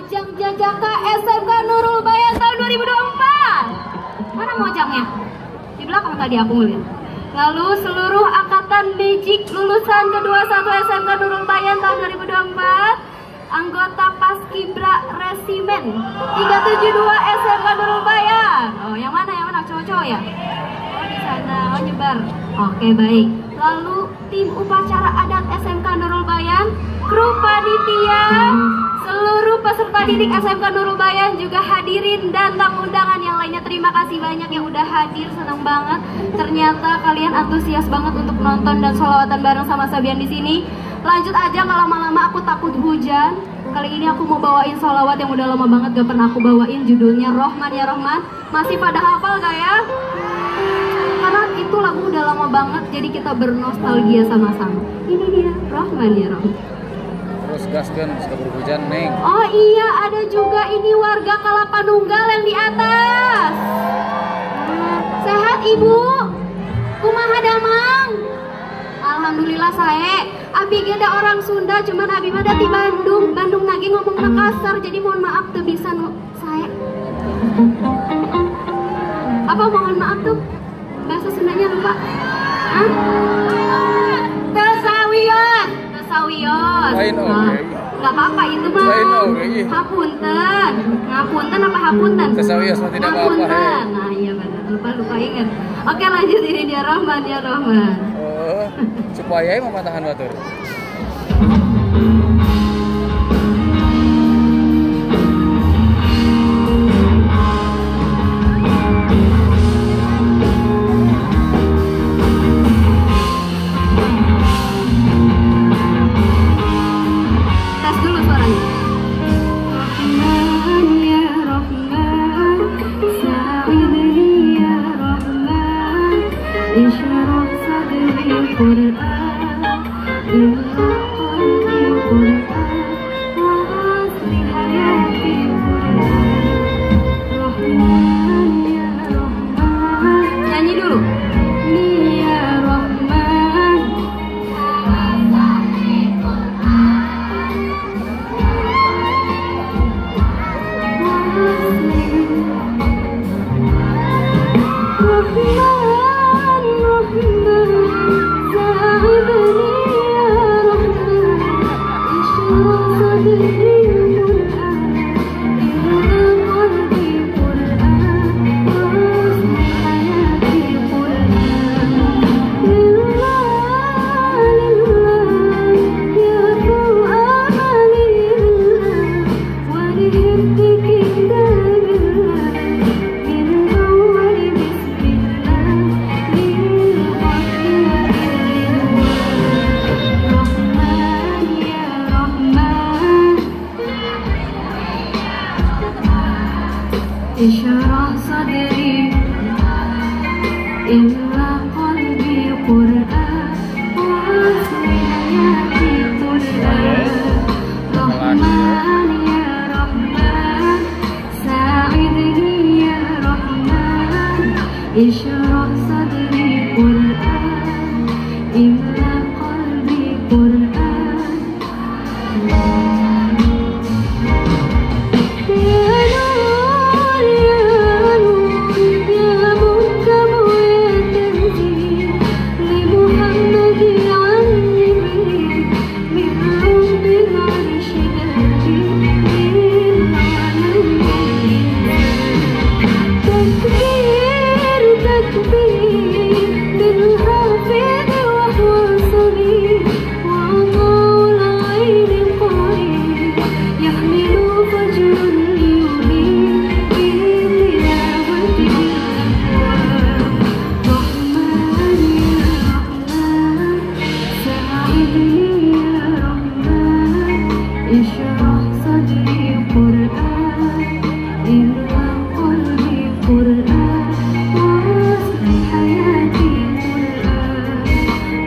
Mojang Jajaka SMK Nurul Bayan tahun 2024. Mana mojangnya? Di belakang tadi aku ngeliat. Lalu seluruh angkatan Magic lulusan kedua 1 SMK Nurul Bayan tahun 2024. Anggota Paskibra Resimen 372 SMK Nurul Bayan. Oh, yang mana? Yang mana? Cowok-cowok ya? Oh, di sana. Oh, nyebar. Oke, baik. Lalu tim upacara adat SMK Nurul Bayan, kru panitia, seluruh peserta didik SMK Nurul Bayan, juga hadirin dan tamu undangan yang lainnya. Terima kasih banyak yang udah hadir, senang banget. Ternyata kalian antusias banget untuk nonton dan sholawatan bareng sama Sabian di sini. Lanjut aja, nggak lama-lama, aku takut hujan. Kali ini aku mau bawain sholawat yang udah lama banget gak pernah aku bawain, judulnya Rohman Ya Rohman. Masih pada hafal gak ya? Karena itu lagu udah lama banget, jadi kita bernostalgia sama-sama. Ini dia, Rohman Ya Rohman. Terus gaskan, suka berhujan, Neng. Oh iya, ada juga ini warga Kalapanunggal yang di atas. Sehat Ibu? Kumaha damang? Alhamdulillah saya. Abi geda orang Sunda, cuman Abi mah di Bandung. Bandung lagi ngomongnya kasar, jadi mohon maaf tuh bisa saya. Apa mohon maaf tuh? Bahasa Sundanya lupa. Hah? Tesawios. Tesawios. Lain oke. Gak apa-apa itu mah. Lain oke. Hapunten. Ngapunten apa hapunten? Tesawios mah tidak apa-apa. Nah iya benar. Lupa ingat. Oke, lanjut, ini dia Rohman Ya Rohman. Oh, supaya emang matahan batur. Tes dulu suaranya. Rohman Ya Rohman, sa'idni ya Rohman, isyrah sadri Qur'an, imla qalbi Qur'an, wa asli hayati Qur'an. Rohman Ya Rohman, nyanyi dulu. Ni ya Rohman, Rohman, Rohman, sa'idni ya Rohman, isyrah sadri Qur'an, imla qalbi Qur'an, wa asli hayati Qur'an. Lillah, lillah, ya Qur'an, lillah, wa lihifdi kitabillah, min awwal bismillah, lil haqqi lillah. Rohman Ya Rohman, isyrah sadri, imla qalbi Qur'an, wa asli hayati Qur'an. Rohman Ya Rohman, sa'idni ya Rohman, isyrah sadri Qur'an, imla qalbi Qur'an. Ya Nur, ya Nur, ya Muhkamu ya Tanzil, li Muhammadi an Jibril, min rabbil arshi tanzil, min alamin. Takbir, takbir, bil hafidh wa huwa saghir, wa maul ayn qarib, yahmilu fajrun yubin, bi tilawati al-anwar. Rohman Ya Rohman, sa'idni ya Rohman, isyrah sadri Qur'an, imla qalbi Qur'an, wa asli hayati Qur'an.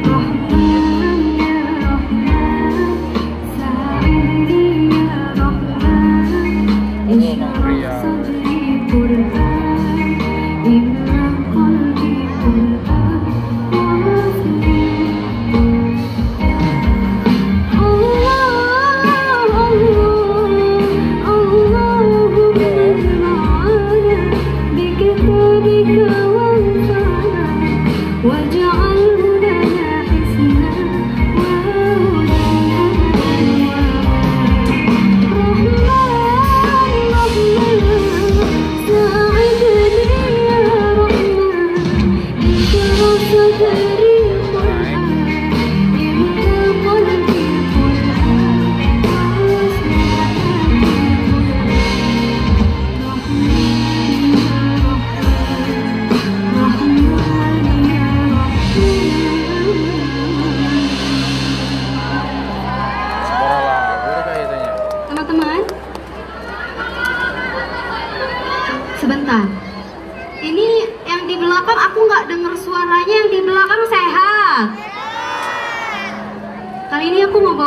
Rohman Ya Rohman, sa'idni ya Rohman,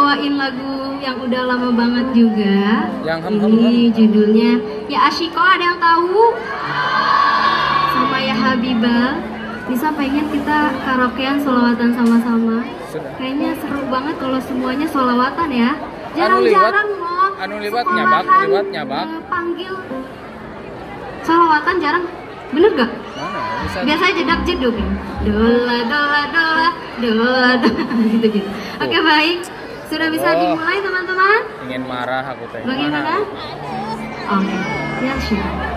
bawain lagu yang udah lama banget juga. Yang Ini judulnya Ya Ashiko, ada yang tahu? Sama Ya Habibah. Bisa pengen kita karaokean sholawatan sama-sama. Sudah. Kayaknya seru banget kalau semuanya sholawatan ya. Jarang-jarang loh. Anu liwat sekolahan, nyabak. panggil sholawatan jarang. Bener gak? Mana? Bisa. Biasanya jedak jeduk ya. Dola dola dola dola dola gitu. Oke, baik. Sudah bisa dimulai teman-teman? Ingin marah aku teh. Bagaimana? Oke. Ya, sure.